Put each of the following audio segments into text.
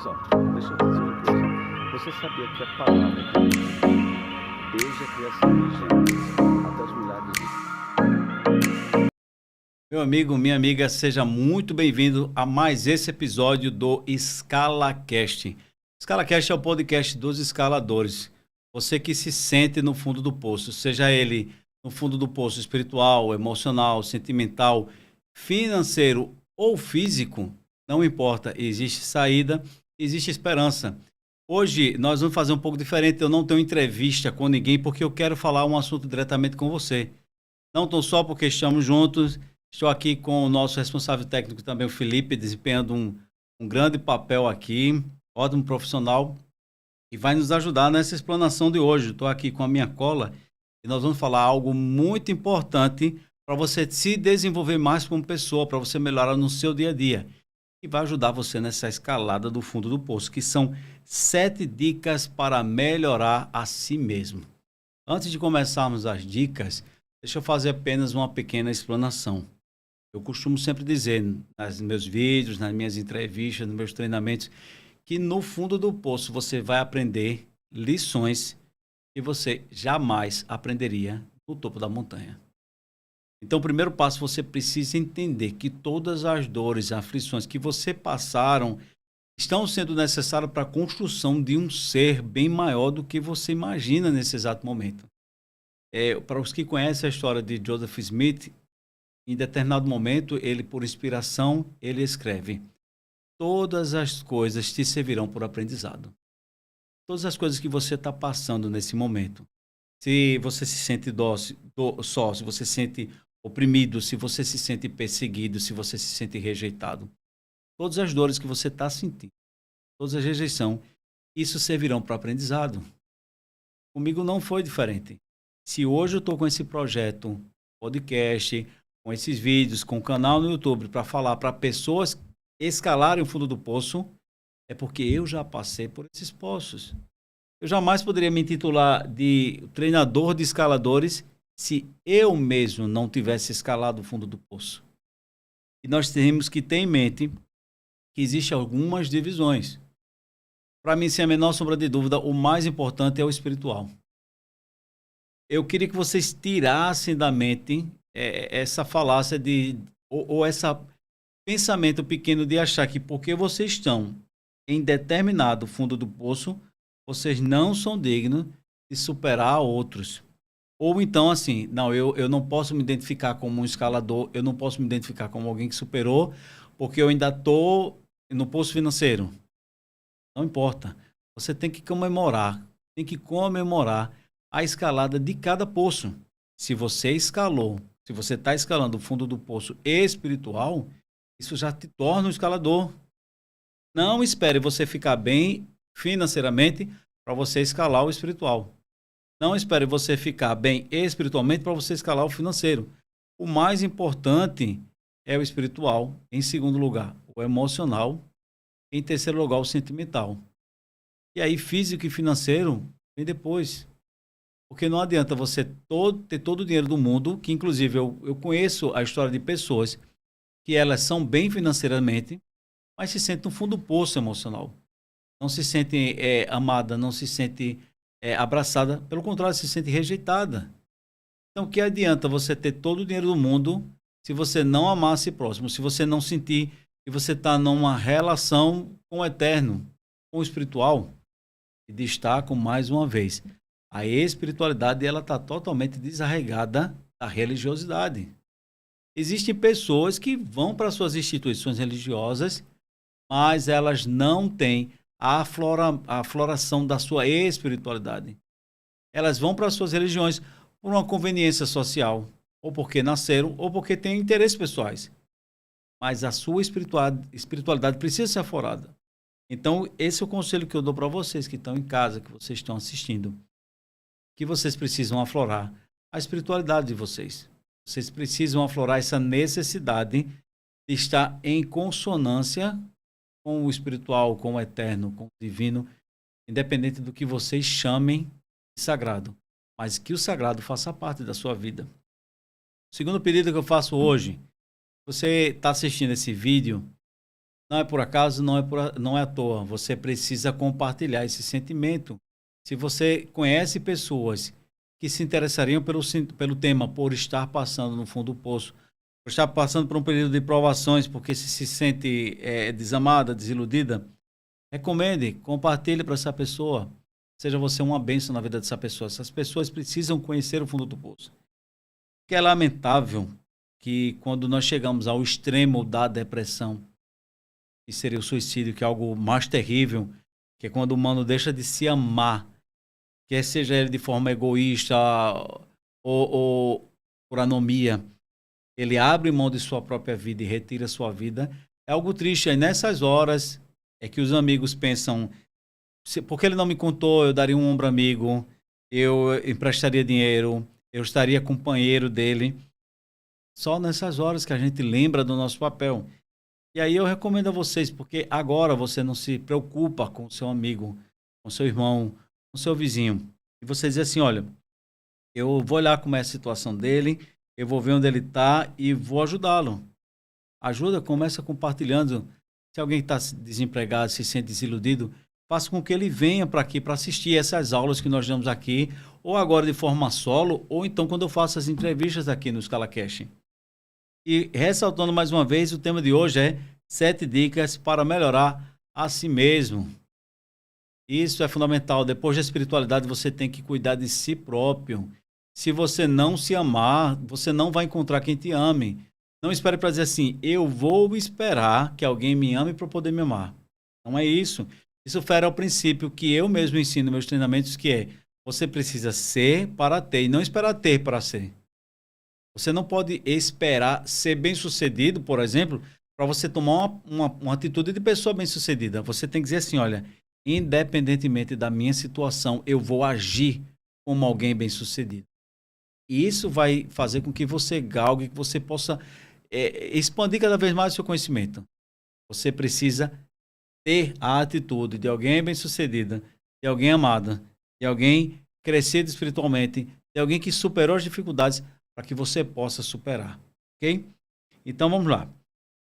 Só, deixa eu dizer uma coisa. Você sabia que a palavra de Deus, desde a criação de Gênesis até os milagres Meu amigo, minha amiga, seja muito bem-vindo a mais esse episódio do EscalaCast. EscalaCast é o podcast dos escaladores. Você que se sente no fundo do poço, seja ele no fundo do poço espiritual, emocional, sentimental, financeiro ou físico, não importa, existe saída, existe esperança. Hoje nós vamos fazer um pouco diferente, eu não tenho entrevista com ninguém porque eu quero falar um assunto diretamente com você. Não estou só porque estamos juntos. Estou aqui com o nosso responsável técnico também, o Felipe, desempenhando um grande papel aqui, ótimo profissional, e vai nos ajudar nessa explanação de hoje. Estou aqui com a minha cola e nós vamos falar algo muito importante para você se desenvolver mais como pessoa, para você melhorar no seu dia a dia. E vai ajudar você nessa escalada do fundo do poço, que são 7 dicas para melhorar a si mesmo. Antes de começarmos as dicas, deixa eu fazer apenas uma pequena explanação. Eu costumo sempre dizer nos meus vídeos, nas minhas entrevistas, nos meus treinamentos, que no fundo do poço você vai aprender lições que você jamais aprenderia no topo da montanha. Então, o primeiro passo, você precisa entender que todas as dores e aflições que você passaram estão sendo necessárias para a construção de um ser bem maior do que você imagina nesse exato momento. Para os que conhecem a história de Joseph Smith, em determinado momento, ele, por inspiração, ele escreve: todas as coisas te servirão por aprendizado. Todas as coisas que você está passando nesse momento. Se você se sente só, se você se sente oprimido, se você se sente perseguido, se você se sente rejeitado. Todas as dores que você está sentindo, todas as rejeições, isso servirão para aprendizado. Comigo não foi diferente. Se hoje eu estou com esse projeto, podcast, com esses vídeos, com o canal no YouTube, para falar para pessoas escalarem o fundo do poço, é porque eu já passei por esses poços. Eu jamais poderia me intitular de treinador de escaladores se eu mesmo não tivesse escalado o fundo do poço. E nós temos que ter em mente que existem algumas divisões. Para mim, sem a menor sombra de dúvida, o mais importante é o espiritual. Eu queria que vocês tirassem da mente essa falácia ou esse pensamento pequeno de achar que porque vocês estão em determinado fundo do poço, vocês não são dignos de superar outros. Ou então assim, não, eu não posso me identificar como um escalador, eu não posso me identificar como alguém que superou, porque eu ainda estou no poço financeiro. Não importa. Você tem que comemorar a escalada de cada poço. Se você escalou, se você está escalando o fundo do poço espiritual, isso já te torna um escalador. Não espere você ficar bem financeiramente para você escalar o espiritual. Não espere você ficar bem espiritualmente para você escalar o financeiro. O mais importante é o espiritual. Em segundo lugar, o emocional. Em terceiro lugar, o sentimental. E aí, físico e financeiro vem depois. Porque não adianta você ter todo o dinheiro do mundo, que inclusive eu conheço a história de pessoas que elas são bem financeiramente, mas se sentem no fundo do poço emocional. Não se sente amada, não se sente abraçada, pelo contrário, se sente rejeitada. Então, o que adianta você ter todo o dinheiro do mundo se você não amar a si próximo, se você não sentir que você está numa relação com o eterno, com o espiritual? E destaco mais uma vez, a espiritualidade ela está totalmente desarraigada da religiosidade. Existem pessoas que vão para suas instituições religiosas, mas elas não têm a afloração da sua espiritualidade. Elas vão para suas religiões por uma conveniência social, ou porque nasceram, ou porque têm interesses pessoais. Mas a sua espiritualidade precisa ser aflorada. Então, esse é o conselho que eu dou para vocês que estão em casa, que vocês estão assistindo. Que vocês precisam aflorar a espiritualidade de vocês. Vocês precisam aflorar essa necessidade de estar em consonância com o espiritual, com o eterno, com o divino, independente do que vocês chamem de sagrado, mas que o sagrado faça parte da sua vida. O segundo pedido que eu faço hoje, você está assistindo esse vídeo Não é por acaso, não é à toa. Você precisa compartilhar esse sentimento. Se você conhece pessoas que se interessariam pelo tema, por estar passando no fundo do poço, por estar passando por um período de provações, porque se sente desamada, desiludida, recomende, compartilhe para essa pessoa. Seja você uma bênção na vida dessa pessoa. Essas pessoas precisam conhecer o fundo do poço. Que é lamentável que quando nós chegamos ao extremo da depressão, que seria o suicídio, que é algo mais terrível, que é quando o humano deixa de se amar, quer seja ele de forma egoísta ou por anomia, ele abre mão de sua própria vida e retira sua vida, é algo triste. Aí nessas horas é que os amigos pensam, porque ele não me contou, eu daria um ombro amigo, eu emprestaria dinheiro, eu estaria companheiro dele. Só nessas horas que a gente lembra do nosso papel. E aí eu recomendo a vocês, porque agora você não se preocupa com o seu amigo, com o seu irmão, com o seu vizinho. E você diz assim, olha, eu vou olhar como é a situação dele, eu vou ver onde ele está e vou ajudá-lo. Ajuda, começa compartilhando. Se alguém está desempregado, se sente desiludido, faça com que ele venha para aqui para assistir essas aulas que nós damos aqui, ou agora de forma solo, ou então quando eu faço as entrevistas aqui no ScalaCast. E ressaltando mais uma vez, o tema de hoje é 7 dicas para melhorar a si mesmo. Isso é fundamental. Depois da espiritualidade, você tem que cuidar de si próprio. Se você não se amar, você não vai encontrar quem te ame. Não espere para dizer assim, eu vou esperar que alguém me ame para poder me amar. Não é isso. Isso fere ao princípio que eu mesmo ensino meus treinamentos, que é, você precisa ser para ter e não esperar ter para ser. Você não pode esperar ser bem-sucedido, por exemplo, para você tomar uma atitude de pessoa bem-sucedida. Você tem que dizer assim, olha, independentemente da minha situação, eu vou agir como alguém bem-sucedido. E isso vai fazer com que você galgue, que você possa expandir cada vez mais o seu conhecimento. Você precisa ter a atitude de alguém bem-sucedida, de alguém amada, de alguém crescido espiritualmente, de alguém que superou as dificuldades para que você possa superar, ok? Então vamos lá.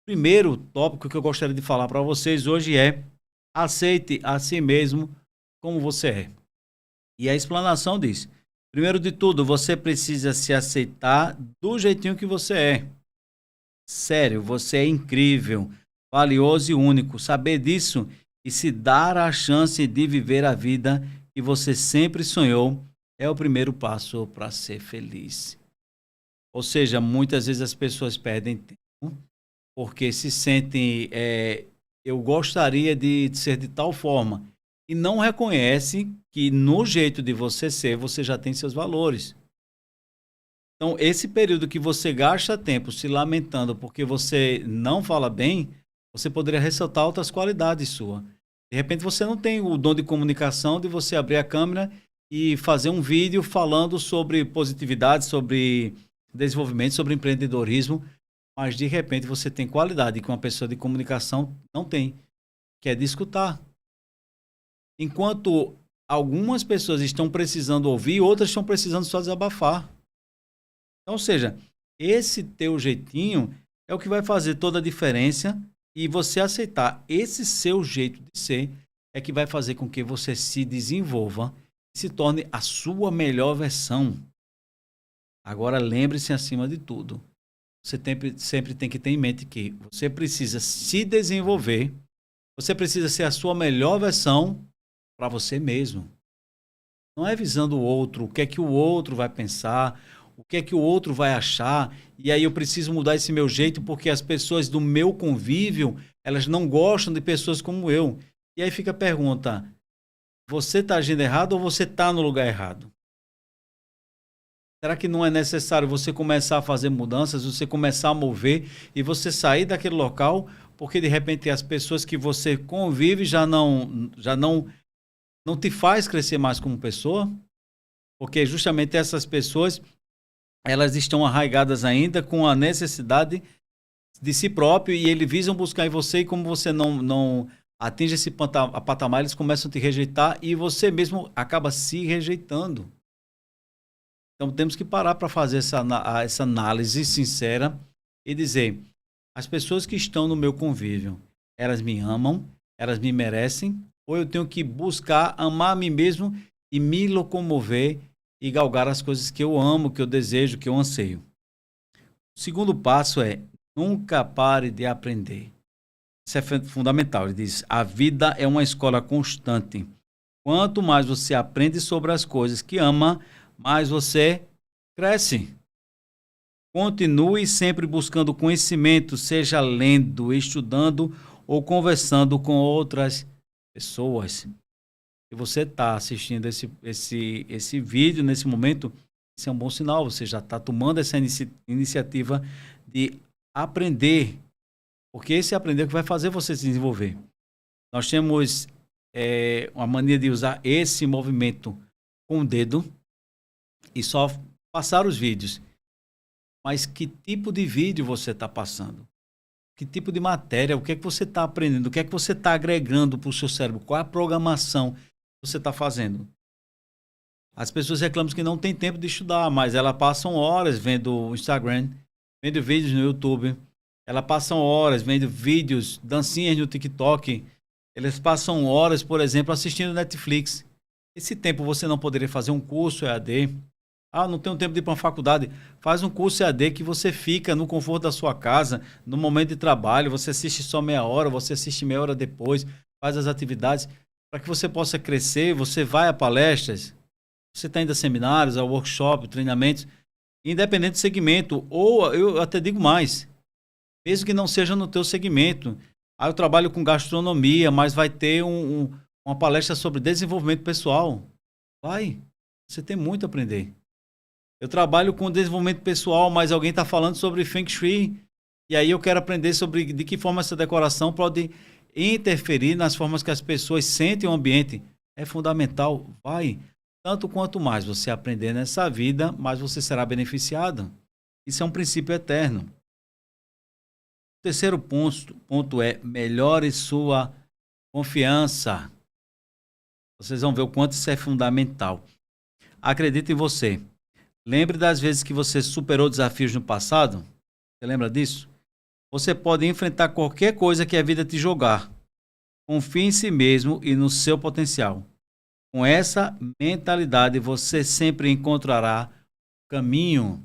Primeiro tópico que eu gostaria de falar para vocês hoje é aceite a si mesmo como você é. E a explanação diz, primeiro de tudo, você precisa se aceitar do jeitinho que você é. Sério, você é incrível, valioso e único. Saber disso e se dar a chance de viver a vida que você sempre sonhou é o primeiro passo para ser feliz. Ou seja, muitas vezes as pessoas perdem tempo porque se sentem, eu gostaria de ser de tal forma, e não reconhece que no jeito de você ser, você já tem seus valores. Então, esse período que você gasta tempo se lamentando porque você não fala bem, você poderia ressaltar outras qualidades suas. De repente, você não tem o dom de comunicação de você abrir a câmera e fazer um vídeo falando sobre positividade, sobre desenvolvimento, sobre empreendedorismo, mas de repente você tem qualidade que uma pessoa de comunicação não tem, que é de escutar. Enquanto algumas pessoas estão precisando ouvir, outras estão precisando só desabafar. Então, ou seja, esse teu jeitinho é o que vai fazer toda a diferença, e você aceitar esse seu jeito de ser é que vai fazer com que você se desenvolva e se torne a sua melhor versão. Agora, lembre-se acima de tudo, você sempre tem que ter em mente que você precisa se desenvolver, você precisa ser a sua melhor versão para você mesmo. Não é visando o outro, o que é que o outro vai pensar, o que é que o outro vai achar, e aí eu preciso mudar esse meu jeito porque as pessoas do meu convívio, elas não gostam de pessoas como eu. E aí fica a pergunta, você está agindo errado ou você está no lugar errado? Será que não é necessário você começar a fazer mudanças, você começar a mover e você sair daquele local, porque de repente as pessoas que você convive já não te faz crescer mais como pessoa? Porque justamente essas pessoas, elas estão arraigadas ainda com a necessidade de si próprio e eles visam buscar em você, e como você não atinge esse patamar, eles começam a te rejeitar e você mesmo acaba se rejeitando. Então temos que parar para fazer essa análise sincera e dizer, as pessoas que estão no meu convívio, elas me amam, elas me merecem, ou eu tenho que buscar amar a mim mesmo e me locomover e galgar as coisas que eu amo, que eu desejo, que eu anseio. O segundo passo é nunca pare de aprender. Isso é fundamental. Ele diz: a vida é uma escola constante. Quanto mais você aprende sobre as coisas que ama, mais você cresce. Continue sempre buscando conhecimento, seja lendo, estudando ou conversando com outras pessoas. Se você está assistindo esse vídeo nesse momento, isso é um bom sinal. Você já está tomando essa iniciativa de aprender, porque esse aprender que vai fazer você se desenvolver. Nós temos uma mania de usar esse movimento com o dedo e só passar os vídeos. Mas que tipo de vídeo você está passando? Que tipo de matéria? O que é que você está aprendendo? O que é que você está agregando para o seu cérebro? Qual é a programação que você está fazendo? As pessoas reclamam que não tem tempo de estudar, mas elas passam horas vendo o Instagram, vendo vídeos no YouTube. Elas passam horas vendo vídeos, dancinhas no TikTok. Eles passam horas, por exemplo, assistindo Netflix. Esse tempo você não poderia fazer um curso EAD? Ah, não tenho tempo de ir para uma faculdade. Faz um curso EAD que você fica no conforto da sua casa, no momento de trabalho, você assiste só meia hora, você assiste meia hora depois, faz as atividades, para que você possa crescer, você vai a palestras, você está indo a seminários, a workshop, treinamentos, independente do segmento, ou eu até digo mais, mesmo que não seja no teu segmento. Ah, eu trabalho com gastronomia, mas vai ter uma palestra sobre desenvolvimento pessoal. Vai, você tem muito a aprender. Eu trabalho com desenvolvimento pessoal, mas alguém está falando sobre Feng Shui. E aí eu quero aprender sobre de que forma essa decoração pode interferir nas formas que as pessoas sentem o ambiente. É fundamental. Vai. Tanto quanto mais você aprender nessa vida, mais você será beneficiado. Isso é um princípio eterno. O terceiro ponto é melhore sua confiança. Vocês vão ver o quanto isso é fundamental. Acredite em você. Lembre das vezes que você superou desafios no passado. Você lembra disso? Você pode enfrentar qualquer coisa que a vida te jogar. Confie em si mesmo e no seu potencial. Com essa mentalidade, você sempre encontrará o caminho.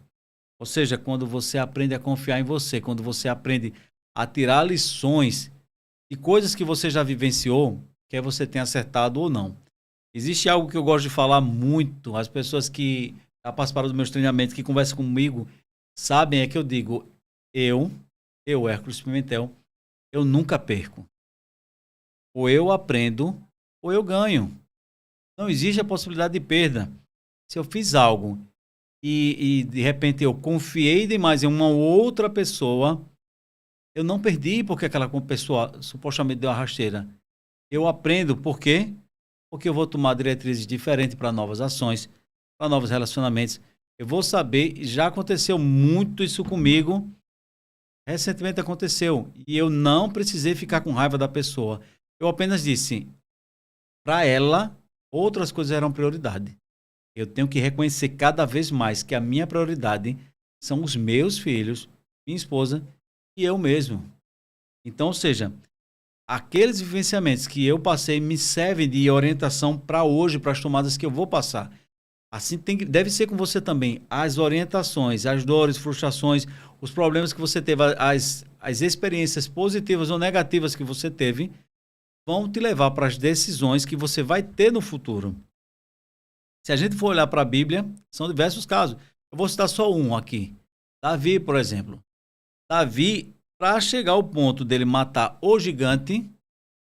Ou seja, quando você aprende a confiar em você, quando você aprende a tirar lições de coisas que você já vivenciou, quer você tenha acertado ou não. Existe algo que eu gosto de falar muito, as pessoas que já participaram dos meus treinamentos, que conversam comigo, sabem, é que eu digo, eu, Hércules Pimentel, eu nunca perco. Ou eu aprendo, ou eu ganho. Não existe a possibilidade de perda. Se eu fiz algo e de repente eu confiei demais em uma outra pessoa, eu não perdi porque aquela pessoa supostamente deu uma rasteira. Eu aprendo, por quê? Porque eu vou tomar diretrizes diferentes para novas ações, para novos relacionamentos. Eu vou saber, já aconteceu muito isso comigo, recentemente aconteceu, e eu não precisei ficar com raiva da pessoa. Eu apenas disse, para ela, outras coisas eram prioridade. Eu tenho que reconhecer cada vez mais que a minha prioridade são os meus filhos, minha esposa e eu mesmo. Então, ou seja, aqueles vivenciamentos que eu passei me servem de orientação para hoje, para as tomadas que eu vou passar. Assim deve ser com você também. As orientações, as dores, frustrações, os problemas que você teve, as experiências positivas ou negativas que você teve, vão te levar para as decisões que você vai ter no futuro. Se a gente for olhar para a Bíblia, são diversos casos. Eu vou citar só um aqui. Davi, por exemplo. Davi, para chegar ao ponto dele matar o gigante,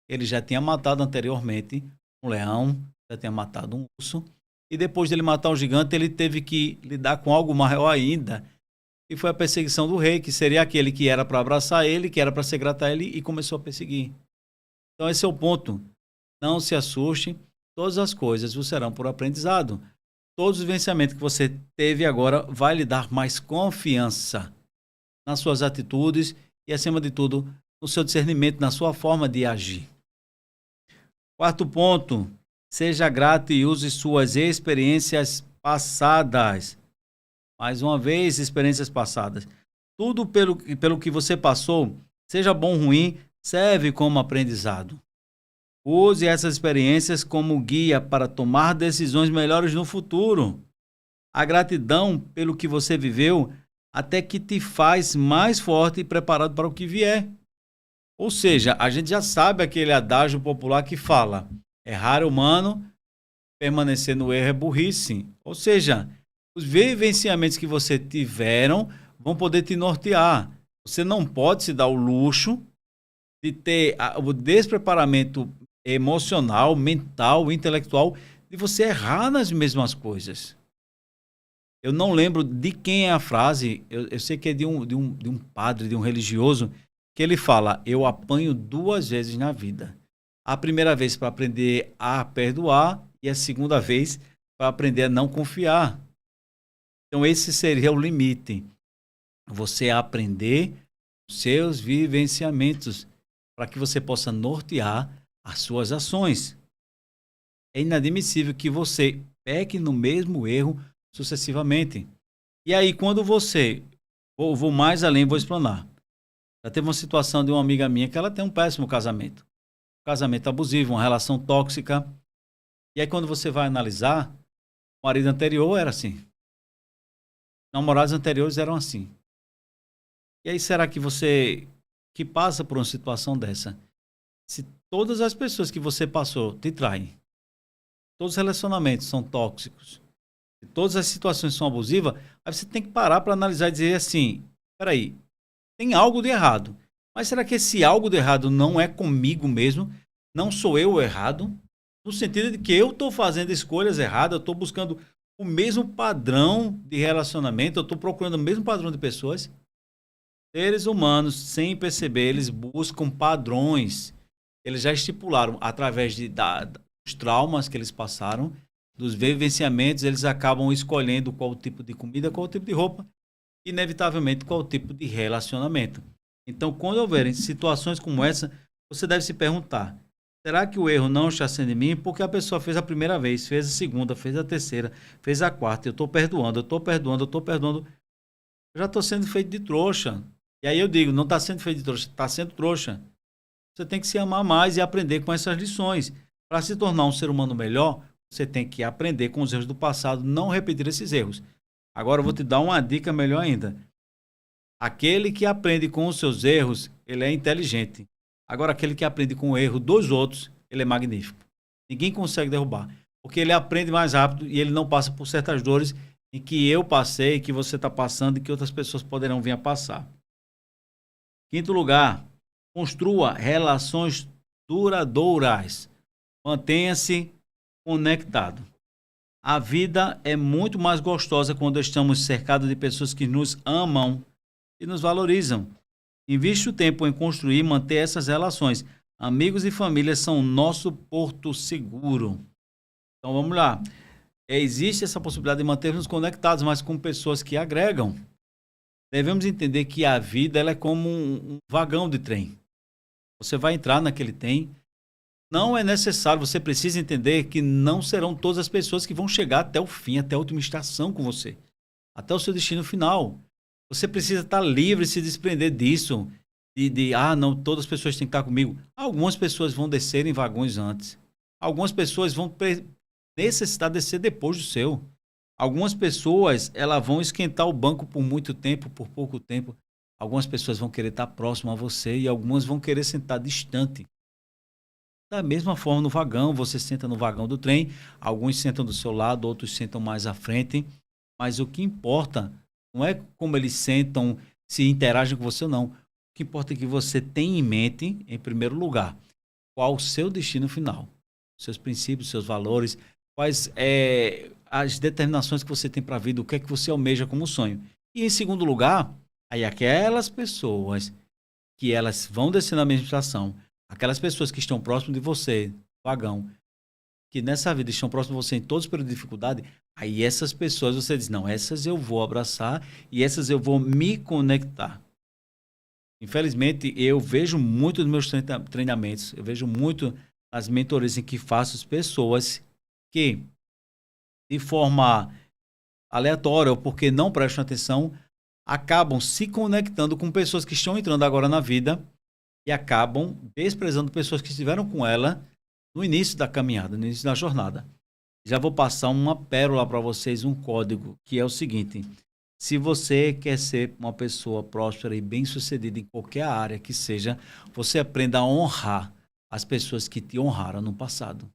ele já tinha matado anteriormente um leão, já tinha matado um urso. E depois dele matar o gigante, ele teve que lidar com algo maior ainda. E foi a perseguição do rei, que seria aquele que era para abraçar ele, que era para se gratar ele, e começou a perseguir. Então esse é o ponto. Não se assuste. Todas as coisas vos serão por aprendizado. Todos os vencimentos que você teve agora vai lhe dar mais confiança nas suas atitudes e, acima de tudo, no seu discernimento, na sua forma de agir. Quarto ponto, seja grato e use suas experiências passadas. Mais uma vez, experiências passadas. Tudo pelo que você passou, seja bom ou ruim, serve como aprendizado. Use essas experiências como guia para tomar decisões melhores no futuro. A gratidão pelo que você viveu até que te faz mais forte e preparado para o que vier. Ou seja, a gente já sabe aquele adágio popular que fala: errar é humano, permanecer no erro é burrice. Ou seja, os vivenciamentos que você tiveram vão poder te nortear. Você não pode se dar o luxo de ter o despreparamento emocional, mental, intelectual, de você errar nas mesmas coisas. Eu não lembro de quem é a frase, eu sei que é de um padre, de um religioso, que ele fala: eu apanho 2 vezes na vida. A primeira vez para aprender a perdoar e a segunda vez para aprender a não confiar. Então esse seria o limite. Você aprender os seus vivenciamentos para que você possa nortear as suas ações. É inadmissível que você peque no mesmo erro sucessivamente. E aí, quando você... vou mais além, vou explanar. Já teve uma situação de uma amiga minha que ela tem um péssimo casamento. Um casamento abusivo, uma relação tóxica. E aí, quando você vai analisar, o marido anterior era assim. Namorados anteriores eram assim. E aí, será que você, que passa por uma situação dessa, se todas as pessoas que você passou te traem, todos os relacionamentos são tóxicos, se todas as situações são abusivas, aí você tem que parar para analisar e dizer assim: peraí, tem algo de errado. Mas será que esse algo de errado não é comigo mesmo? Não sou eu o errado? No sentido de que eu estou fazendo escolhas erradas, eu estou buscando o mesmo padrão de relacionamento, eu estou procurando o mesmo padrão de pessoas. Seres humanos, sem perceber, eles buscam padrões. Eles já estipularam, através dos traumas que eles passaram, dos vivenciamentos, eles acabam escolhendo qual tipo de comida, qual tipo de roupa, e, inevitavelmente, qual tipo de relacionamento. Então, quando houverem situações como essa, você deve se perguntar: será que o erro não está sendo em mim? Porque a pessoa fez a primeira vez, fez a segunda, fez a terceira, fez a quarta, eu estou perdoando, eu estou perdoando, eu estou perdoando. Eu já estou sendo feito de trouxa. E aí eu digo: não está sendo feito de trouxa, está sendo trouxa. Você tem que se amar mais e aprender com essas lições. Para se tornar um ser humano melhor, você tem que aprender com os erros do passado, não repetir esses erros. Agora eu vou te dar uma dica melhor ainda. Aquele que aprende com os seus erros, ele é inteligente. Agora, aquele que aprende com o erro dos outros, ele é magnífico. Ninguém consegue derrubar. Porque ele aprende mais rápido e ele não passa por certas dores em que eu passei, que você está passando e que outras pessoas poderão vir a passar. Quinto lugar, construa relações duradouras. Mantenha-se conectado. A vida é muito mais gostosa quando estamos cercados de pessoas que nos amam e nos valorizam. Investe o tempo em construir e manter essas relações. Amigos e família são nosso porto seguro. Então vamos lá. Existe essa possibilidade de mantermos conectados, mas com pessoas que agregam. Devemos entender que a vida ela é como um vagão de trem. Você vai entrar naquele trem. Não é necessário, você precisa entender que não serão todas as pessoas que vão chegar até o fim, até a última estação com você, até o seu destino final. Você precisa estar livre e se desprender disso, não, todas as pessoas têm que estar comigo. Algumas pessoas vão descer em vagões antes. Algumas pessoas vão necessitar descer depois do seu. Algumas pessoas elas vão esquentar o banco por muito tempo, por pouco tempo. Algumas pessoas vão querer estar próximo a você e algumas vão querer sentar distante. Da mesma forma no vagão, você senta no vagão do trem, alguns sentam do seu lado, outros sentam mais à frente, mas o que importa não é como eles sentam, se interagem com você ou não. O que importa é que você tenha em mente, em primeiro lugar, qual o seu destino final, seus princípios, seus valores, quais as determinações que você tem para a vida, o que é que você almeja como sonho. E em segundo lugar, aí aquelas pessoas que elas vão descer na mesma estação, aquelas pessoas que estão próximas de você, vagão, que nessa vida estão próximas de você em todos os períodos de dificuldade, aí essas pessoas você diz: não, essas eu vou abraçar e essas eu vou me conectar. Infelizmente, eu vejo muito nos meus treinamentos, eu vejo muito nas mentorias em que faço as pessoas que, de forma aleatória ou porque não prestam atenção, acabam se conectando com pessoas que estão entrando agora na vida. e acabam desprezando pessoas que estiveram com ela no início da caminhada, no início da jornada. Já vou passar uma pérola para vocês, um código, que é o seguinte: se você quer ser uma pessoa próspera e bem-sucedida em qualquer área que seja, você aprenda a honrar as pessoas que te honraram no passado.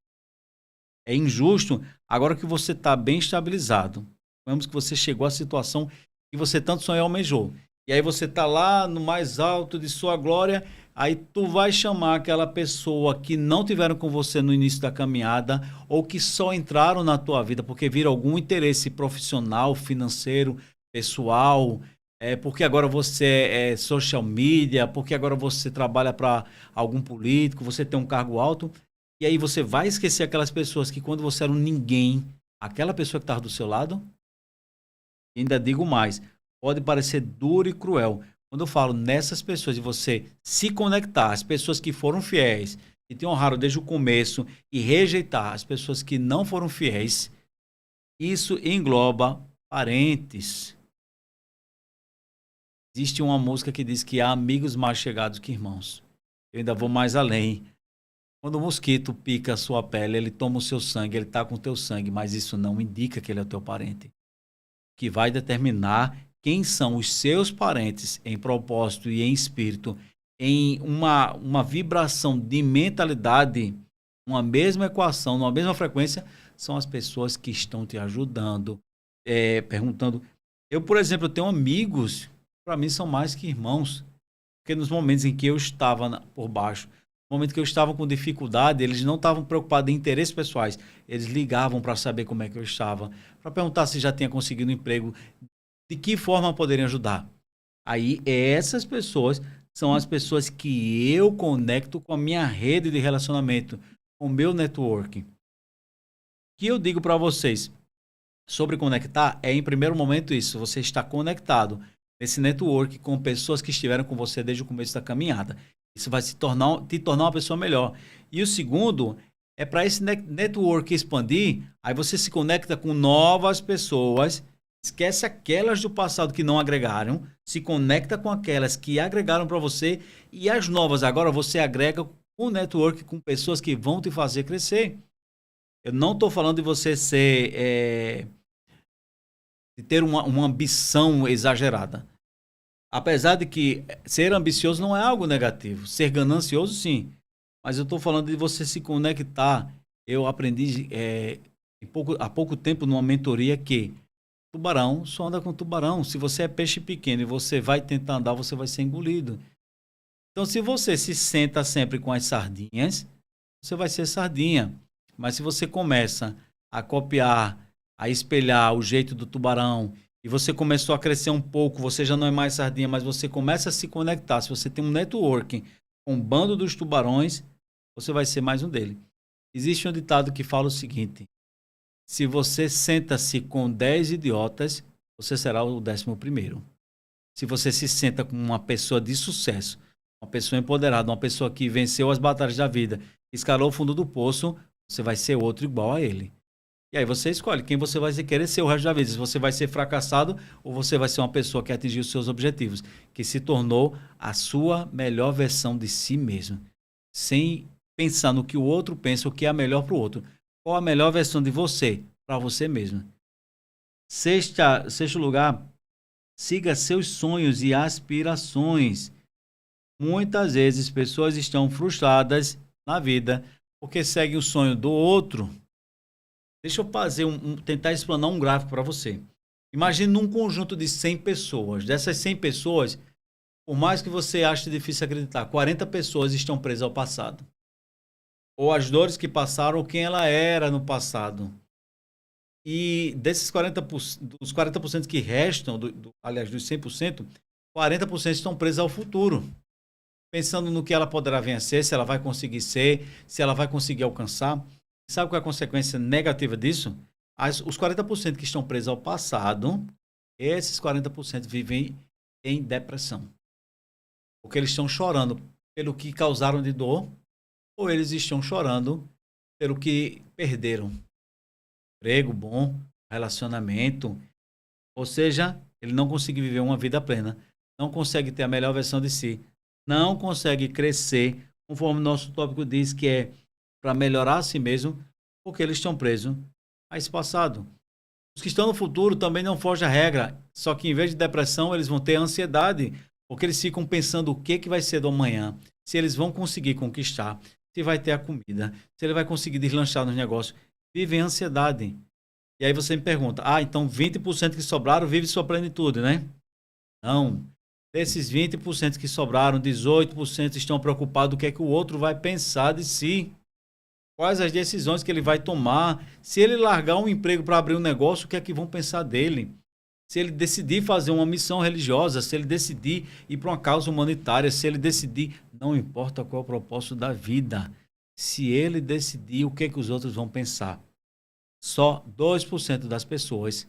É injusto, agora que você está bem estabilizado, vamos que você chegou à situação que você tanto sonhou e almejou. E aí você está lá no mais alto de sua glória, aí tu vai chamar aquela pessoa que não tiveram com você no início da caminhada ou que só entraram na tua vida porque viram algum interesse profissional, financeiro, pessoal, porque agora você é social media, porque agora você trabalha para algum político, você tem um cargo alto. E aí você vai esquecer aquelas pessoas que quando você era um ninguém, aquela pessoa que estava do seu lado, e ainda digo mais, pode parecer duro e cruel. Quando eu falo nessas pessoas, de você se conectar, as pessoas que foram fiéis, que te honraram desde o começo, e rejeitar as pessoas que não foram fiéis, isso engloba parentes. Existe uma música que diz que há amigos mais chegados que irmãos. Eu ainda vou mais além. Quando o mosquito pica a sua pele, ele toma o seu sangue, ele está com o teu sangue, mas isso não indica que ele é o teu parente. O que vai determinar quem são os seus parentes em propósito e em espírito, em uma vibração de mentalidade, uma mesma equação, numa mesma frequência, são as pessoas que estão te ajudando, perguntando. Eu, por exemplo, tenho amigos, para mim são mais que irmãos, porque nos momentos em que eu estava por baixo, no momento que eu estava com dificuldade, eles não estavam preocupados em interesses pessoais. Eles ligavam para saber como é que eu estava, para perguntar se já tinha conseguido um emprego, de que forma poderiam ajudar. Aí, essas pessoas são as pessoas que eu conecto com a minha rede de relacionamento, com o meu network. O que eu digo para vocês sobre conectar é, em primeiro momento, isso. Você está conectado nesse network com pessoas que estiveram com você desde o começo da caminhada. Isso vai te tornar uma pessoa melhor. E o segundo é para esse network expandir, aí você se conecta com novas pessoas, esquece aquelas do passado que não agregaram, se conecta com aquelas que agregaram para você e as novas agora você agrega com o network com pessoas que vão te fazer crescer. Eu não estou falando de você de ter uma ambição exagerada. Apesar de que ser ambicioso não é algo negativo. Ser ganancioso, sim. Mas eu estou falando de você se conectar. Eu aprendi há pouco tempo numa mentoria que tubarão só anda com tubarão. Se você é peixe pequeno e você vai tentar andar, você vai ser engolido. Então, se você se senta sempre com as sardinhas, você vai ser sardinha. Mas se você começa a copiar, a espelhar o jeito do tubarão, e você começou a crescer um pouco, você já não é mais sardinha, mas você começa a se conectar. Se você tem um networking com o bando dos tubarões, você vai ser mais um dele. Existe um ditado que fala o seguinte: se você senta-se com 10 idiotas, você será o 11º. Se você se senta com uma pessoa de sucesso, uma pessoa empoderada, uma pessoa que venceu as batalhas da vida, escalou o fundo do poço, você vai ser outro igual a ele. E aí você escolhe quem você vai querer ser o resto da vida. Se você vai ser fracassado ou você vai ser uma pessoa que atingiu os seus objetivos, que se tornou a sua melhor versão de si mesmo. Sem pensar no que o outro pensa, o que é melhor para o outro. Qual a melhor versão de você para você mesmo? Sexto lugar, siga seus sonhos e aspirações. Muitas vezes pessoas estão frustradas na vida porque seguem o sonho do outro. Deixa eu fazer tentar explanar um gráfico para você. Imagine um conjunto de 100 pessoas. Dessas 100 pessoas, por mais que você ache difícil acreditar, 40 pessoas estão presas ao passado. Ou as dores que passaram, ou quem ela era no passado. E desses 40%, dos 40% que restam, aliás, dos 100%, 40% estão presos ao futuro. Pensando no que ela poderá vencer, se ela vai conseguir ser, se ela vai conseguir alcançar. Sabe qual é a consequência negativa disso? Os 40% que estão presos ao passado, esses 40% vivem em depressão. Porque eles estão chorando pelo que causaram de dor, ou eles estão chorando pelo que perderam. Emprego bom, relacionamento. Ou seja, ele não consegue viver uma vida plena. Não consegue ter a melhor versão de si. não consegue crescer, conforme o nosso tópico diz, que é para melhorar a si mesmo, porque eles estão presos a esse passado. Os que estão no futuro também não fogem à regra, só que em vez de depressão, eles vão ter ansiedade, porque eles ficam pensando o que vai ser do amanhã, se eles vão conseguir conquistar, se vai ter a comida, se ele vai conseguir deslanchar nos negócios. Vivem ansiedade. E aí você me pergunta, então 20% que sobraram vive sua plenitude, né? Não. Desses 20% que sobraram, 18% estão preocupados o que é que o outro vai pensar de si. Quais as decisões que ele vai tomar. Se ele largar um emprego para abrir um negócio, o que é que vão pensar dele? Se ele decidir fazer uma missão religiosa, se ele decidir ir para uma causa humanitária, se ele decidir, não importa qual é o propósito da vida. Se ele decidir, o que é que os outros vão pensar? Só 2% das pessoas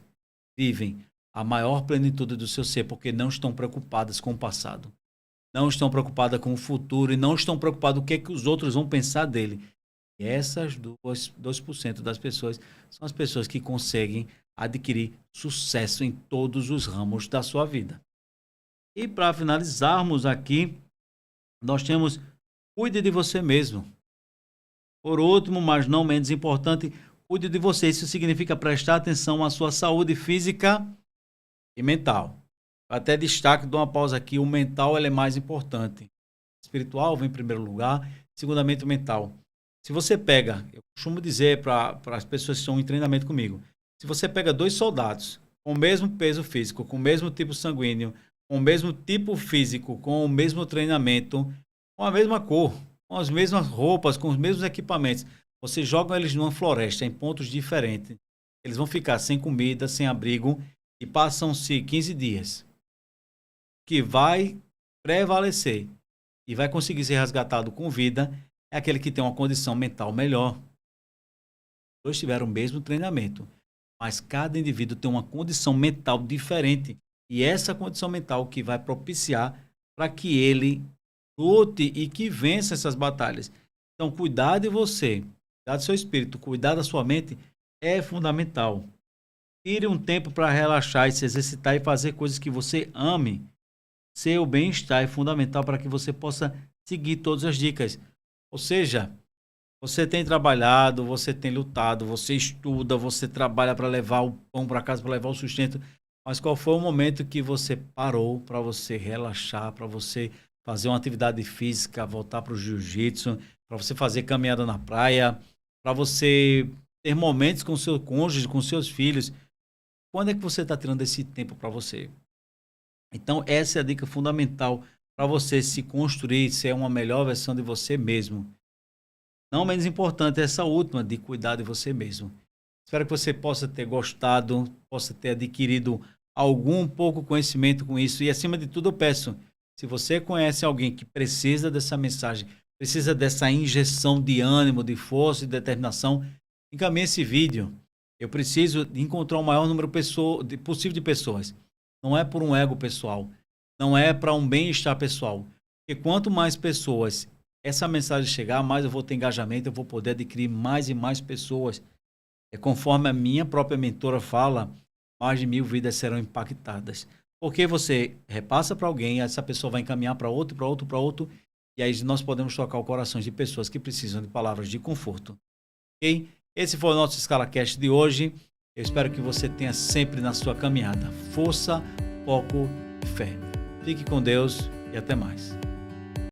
vivem a maior plenitude do seu ser, porque não estão preocupadas com o passado. Não estão preocupadas com o futuro e não estão preocupadas com o que é que os outros vão pensar dele. E essas 2% das pessoas são as pessoas que conseguem adquirir sucesso em todos os ramos da sua vida. E para finalizarmos aqui, nós temos cuide de você mesmo. Por último, mas não menos importante, cuide de você. Isso significa prestar atenção à sua saúde física e mental. Até destaque, dou uma pausa aqui, o mental é mais importante. O espiritual vem em primeiro lugar, segundamente o mental. Se você pega, eu costumo dizer para as pessoas que estão em treinamento comigo, se você pega 2 soldados com o mesmo peso físico, com o mesmo tipo sanguíneo, com o mesmo tipo físico, com o mesmo treinamento, com a mesma cor, com as mesmas roupas, com os mesmos equipamentos, você joga eles numa floresta em pontos diferentes, eles vão ficar sem comida, sem abrigo, e passam-se 15 dias. O que vai prevalecer e vai conseguir ser resgatado com vida é aquele que tem uma condição mental melhor. Todos tiveram o mesmo treinamento, mas cada indivíduo tem uma condição mental diferente. E essa condição mental que vai propiciar para que ele lute e que vença essas batalhas. Então, cuidar de você, cuidar do seu espírito, cuidar da sua mente é fundamental. Tire um tempo para relaxar e se exercitar e fazer coisas que você ame. Seu bem-estar é fundamental para que você possa seguir todas as dicas. Ou seja, você tem trabalhado, você tem lutado, você estuda, você trabalha para levar o pão para casa, para levar o sustento. Mas qual foi o momento que você parou para você relaxar, para você fazer uma atividade física, voltar para o jiu-jitsu, para você fazer caminhada na praia, para você ter momentos com seu cônjuge, com seus filhos? Quando é que você está tirando esse tempo para você? Então, essa é a dica fundamental para você se construir, ser uma melhor versão de você mesmo. Não menos importante, essa última, de cuidar de você mesmo. Espero que você possa ter gostado, possa ter adquirido algum pouco conhecimento com isso. E, acima de tudo, eu peço, se você conhece alguém que precisa dessa mensagem, precisa dessa injeção de ânimo, de força e determinação, encaminhe esse vídeo. Eu preciso encontrar o maior número possível de pessoas. Não é por um ego pessoal. Não é para um bem-estar pessoal. Porque quanto mais pessoas essa mensagem chegar, mais eu vou ter engajamento, eu vou poder adquirir mais e mais pessoas. Conforme a minha própria mentora fala, mais de 1000 vidas serão impactadas. Porque você repassa para alguém, essa pessoa vai encaminhar para outro, para outro, para outro. E aí nós podemos tocar o coração de pessoas que precisam de palavras de conforto. Ok? Esse foi o nosso ScalaCast de hoje. Eu espero que você tenha sempre na sua caminhada força, foco e fé. Fique com Deus e até mais.